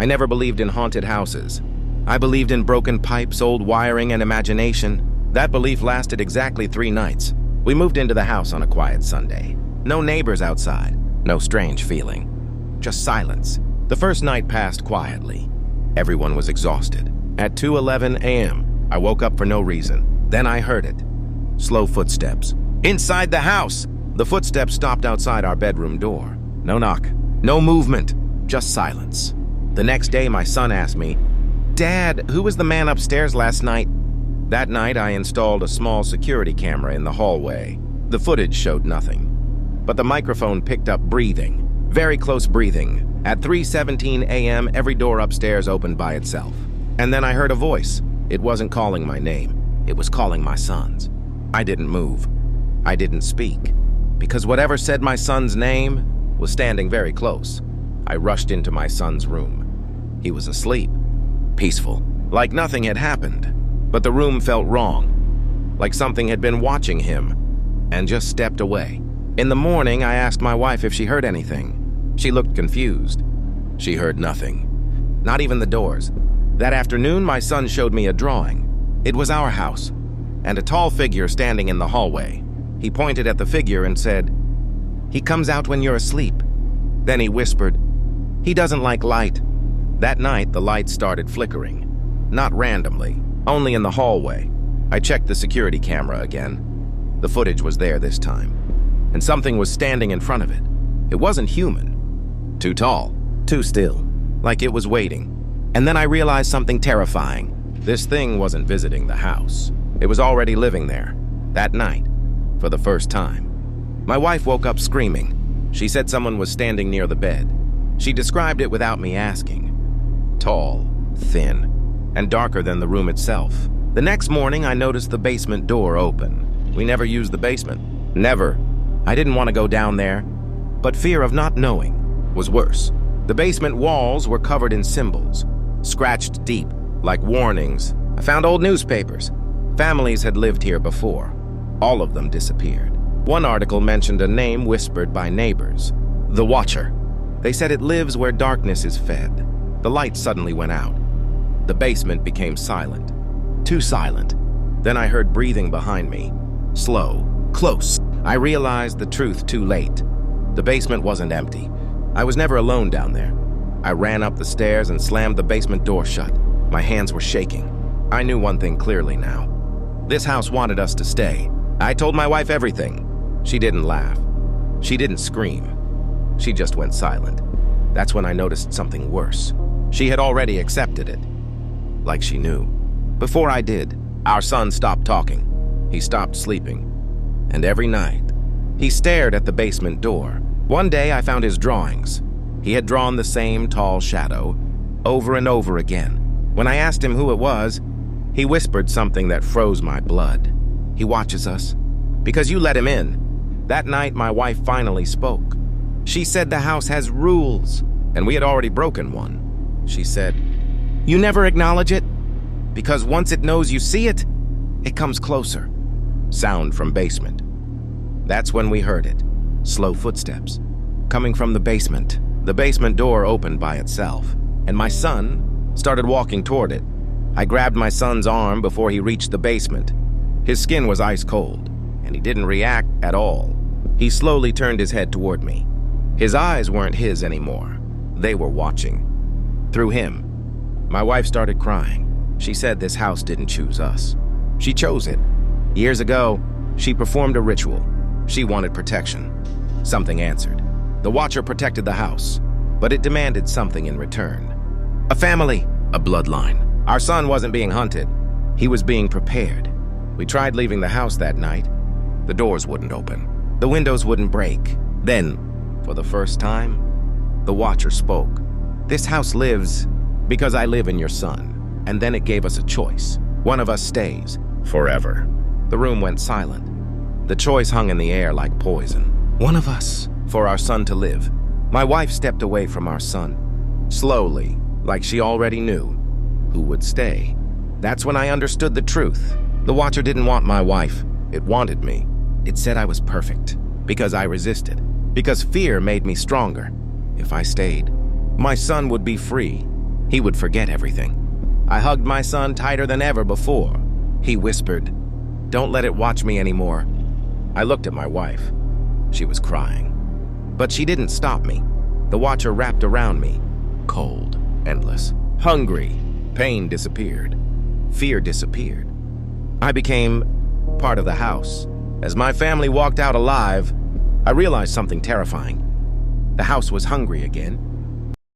I never believed in haunted houses. I believed in broken pipes, old wiring, and imagination. That belief lasted exactly 3 nights. We moved into the house on a quiet Sunday. No neighbors outside, no strange feeling. Just silence. The first night passed quietly. Everyone was exhausted. At 2:11 a.m., I woke up for no reason. Then I heard it. Slow footsteps. Inside the house! The footsteps stopped outside our bedroom door. No knock, no movement, just silence. The next day, my son asked me, "Dad, who was the man upstairs last night?" That night, I installed a small security camera in the hallway. The footage showed nothing, but the microphone picked up breathing, very close breathing. At 3:17 a.m., every door upstairs opened by itself. And then I heard a voice. It wasn't calling my name. It was calling my son's. I didn't move. I didn't speak, because whatever said my son's name was standing very close. I rushed into my son's room. He was asleep, peaceful, like nothing had happened. But the room felt wrong, like something had been watching him, and just stepped away. In the morning, I asked my wife if she heard anything. She looked confused. She heard nothing, not even the doors. That afternoon, my son showed me a drawing. It was our house, and a tall figure standing in the hallway. He pointed at the figure and said, "He comes out when you're asleep." Then he whispered, "He doesn't like light." That night, the lights started flickering, not randomly, only in the hallway. I checked the security camera again. The footage was there this time, and something was standing in front of it. It wasn't human. Too tall, too still, like it was waiting. And then I realized something terrifying. This thing wasn't visiting the house. It was already living there, that night, for the first time. My wife woke up screaming. She said someone was standing near the bed. She described it without me asking. Tall, thin, and darker than the room itself. The next morning, I noticed the basement door open. We never used the basement. Never. I didn't want to go down there, but fear of not knowing was worse. The basement walls were covered in symbols, scratched deep, like warnings. I found old newspapers. Families had lived here before. All of them disappeared. One article mentioned a name whispered by neighbors, the Watcher. They said it lives where darkness is fed. The lights suddenly went out. The basement became silent. Too silent. Then I heard breathing behind me. Slow, close. I realized the truth too late. The basement wasn't empty. I was never alone down there. I ran up the stairs and slammed the basement door shut. My hands were shaking. I knew one thing clearly now. This house wanted us to stay. I told my wife everything. She didn't laugh. She didn't scream. She just went silent. That's when I noticed something worse. She had already accepted it, like she knew. Before I did, our son stopped talking. He stopped sleeping. And every night, he stared at the basement door. One day, I found his drawings. He had drawn the same tall shadow over and over again. When I asked him who it was, he whispered something that froze my blood. "He watches us, because you let him in." That night, my wife finally spoke. She said the house has rules, and we had already broken one. She said, "You never acknowledge it, because once it knows you see it, it comes closer." Sound from basement. That's when we heard it. Slow footsteps. Coming from the basement. The basement door opened by itself, and my son started walking toward it. I grabbed my son's arm before he reached the basement. His skin was ice cold, and he didn't react at all. He slowly turned his head toward me. His eyes weren't his anymore. They were watching. Through him. My wife started crying. She said this house didn't choose us. She chose it. Years ago, she performed a ritual. She wanted protection. Something answered. The Watcher protected the house, but it demanded something in return. A family, a bloodline. Our son wasn't being hunted. He was being prepared. We tried leaving the house that night. The doors wouldn't open. The windows wouldn't break. Then, for the first time, the Watcher spoke. "This house lives because I live in your son." And then it gave us a choice. One of us stays forever. The room went silent. The choice hung in the air like poison. One of us, for our son to live. My wife stepped away from our son, slowly, like she already knew who would stay. That's when I understood the truth. The Watcher didn't want my wife. It wanted me. It said I was perfect, because I resisted, because fear made me stronger. If I stayed, my son would be free. he would forget everything. I hugged my son tighter than ever before. He whispered, "Don't let it watch me anymore." I looked at my wife. She was crying. But she didn't stop me. The watcher wrapped around me. Cold, endless, hungry. Pain disappeared. Fear disappeared. I became part of the house. As my family walked out alive, I realized something terrifying. The house was hungry again.